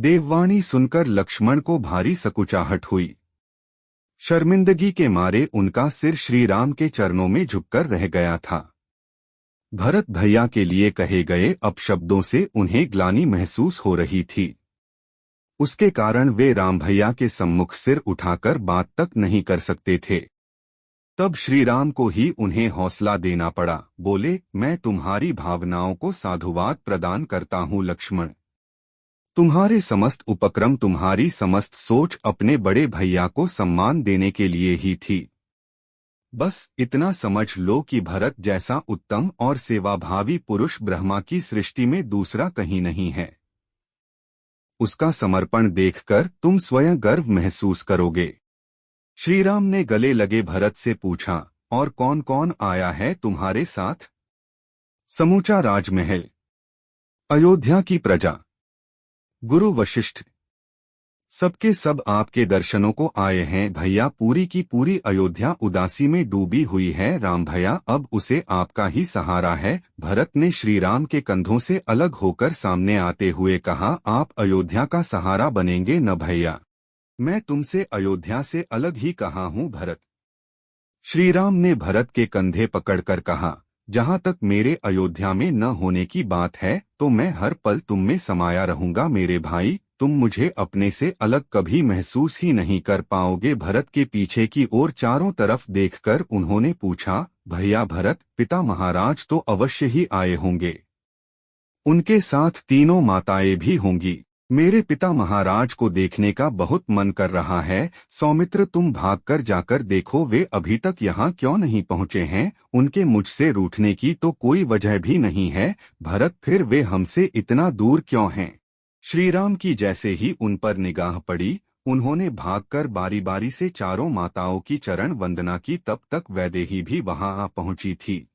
देववाणी सुनकर लक्ष्मण को भारी सकुचाहट हुई। शर्मिंदगी के मारे उनका सिर श्रीराम के चरणों में झुककर रह गया था। भरत भैया के लिए कहे गए अपशब्दों से उन्हें ग्लानि महसूस हो रही थी। उसके कारण वे राम भैया के सम्मुख सिर उठाकर बात तक नहीं कर सकते थे। तब श्रीराम को ही उन्हें हौसला देना पड़ा। बोले, मैं तुम्हारी भावनाओं को साधुवाद प्रदान करता हूँ लक्ष्मण। तुम्हारे समस्त उपक्रम, तुम्हारी समस्त सोच अपने बड़े भैया को सम्मान देने के लिए ही थी। बस इतना समझ लो कि भरत जैसा उत्तम और सेवाभावी पुरुष ब्रह्मा की सृष्टि में दूसरा कहीं नहीं है। उसका समर्पण देखकर तुम स्वयं गर्व महसूस करोगे। श्रीराम ने गले लगे भरत से पूछा, और कौन कौन आया है तुम्हारे साथ? समूचा राजमहल, अयोध्या की प्रजा, गुरु वशिष्ठ, सबके सब आपके दर्शनों को आए हैं भैया। पूरी की पूरी अयोध्या उदासी में डूबी हुई है राम भैया, अब उसे आपका ही सहारा है। भरत ने श्रीराम के कंधों से अलग होकर सामने आते हुए कहा, आप अयोध्या का सहारा बनेंगे न भैया? मैं तुमसे अयोध्या से अलग ही कहा हूँ भरत। श्रीराम ने भरत के कंधे पकड़कर कहा, जहाँ तक मेरे अयोध्या में न होने की बात है तो मैं हर पल तुम में समाया रहूंगा मेरे भाई। तुम मुझे अपने से अलग कभी महसूस ही नहीं कर पाओगे। भरत के पीछे की ओर चारों तरफ देखकर उन्होंने पूछा, भैया भरत, पिता महाराज तो अवश्य ही आए होंगे। उनके साथ तीनों माताएं भी होंगी। मेरे पिता महाराज को देखने का बहुत मन कर रहा है। सौमित्र, तुम भागकर जाकर देखो वे अभी तक यहाँ क्यों नहीं पहुँचे हैं। उनके मुझसे रूठने की तो कोई वजह भी नहीं है। भरत, फिर वे हमसे इतना दूर क्यों हैं? श्रीराम की जैसे ही उन पर निगाह पड़ी, उन्होंने भागकर बारी बारी से चारों माताओं की चरण वंदना की। तब तक वैदेही भी वहां आ पहुंची थी।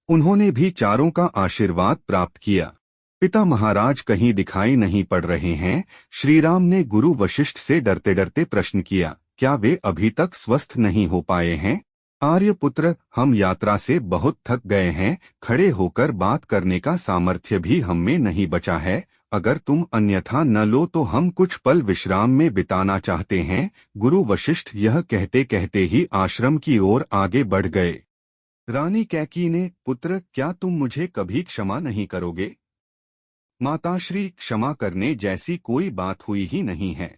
उन्होंने भी चारों का आशीर्वाद प्राप्त किया। पिता महाराज कहीं दिखाई नहीं पड़ रहे हैं। श्रीराम ने गुरु वशिष्ठ से डरते डरते प्रश्न किया, क्या वे अभी तक स्वस्थ नहीं हो पाए हैं? आर्यपुत्र, हम यात्रा से बहुत थक गए हैं। खड़े होकर बात करने का सामर्थ्य भी हम में नहीं बचा है। अगर तुम अन्यथा न लो तो हम कुछ पल विश्राम में बिताना चाहते हैं। गुरु वशिष्ठ यह कहते कहते ही आश्रम की ओर आगे बढ़ गए। रानी कैकेयी ने, पुत्र, क्या तुम मुझे कभी क्षमा नहीं करोगे? माताश्री, क्षमा करने जैसी कोई बात हुई ही नहीं है।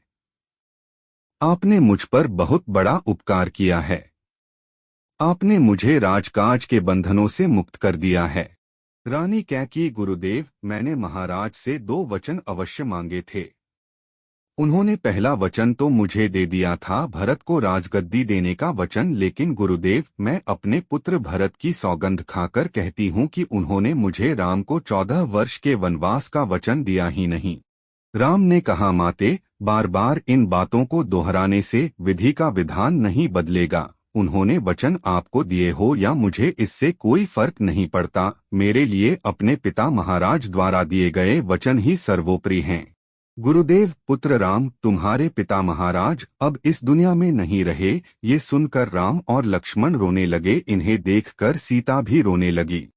आपने मुझ पर बहुत बड़ा उपकार किया है। आपने मुझे राजकाज के बंधनों से मुक्त कर दिया है। रानी कैकेयी, गुरुदेव, मैंने महाराज से 2 वचन अवश्य मांगे थे। उन्होंने पहला वचन तो मुझे दे दिया था, भरत को राजगद्दी देने का वचन। लेकिन गुरुदेव, मैं अपने पुत्र भरत की सौगंध खाकर कहती हूँ कि उन्होंने मुझे राम को 14 वर्ष के वनवास का वचन दिया ही नहीं। राम ने कहा, माते, बार बार इन बातों को दोहराने से विधि का विधान नहीं बदलेगा। उन्होंने वचन आपको दिए हो या मुझे इससे कोई फर्क नहीं पड़ता। मेरे लिए अपने पिता महाराज द्वारा दिए गए वचन ही सर्वोपरि हैं। गुरुदेव, पुत्र राम, तुम्हारे पिता महाराज अब इस दुनिया में नहीं रहे। ये सुनकर राम और लक्ष्मण रोने लगे। इन्हें देखकर सीता भी रोने लगी।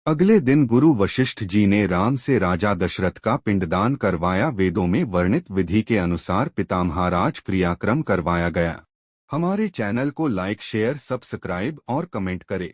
अगले दिन गुरु वशिष्ठ जी ने राम से राजा दशरथ का पिंडदान करवाया। वेदों में वर्णित विधि के अनुसार पिता महाराज क्रियाक्रम करवाया गया। हमारे चैनल को लाइक, शेयर, सब्सक्राइब और कमेंट करें।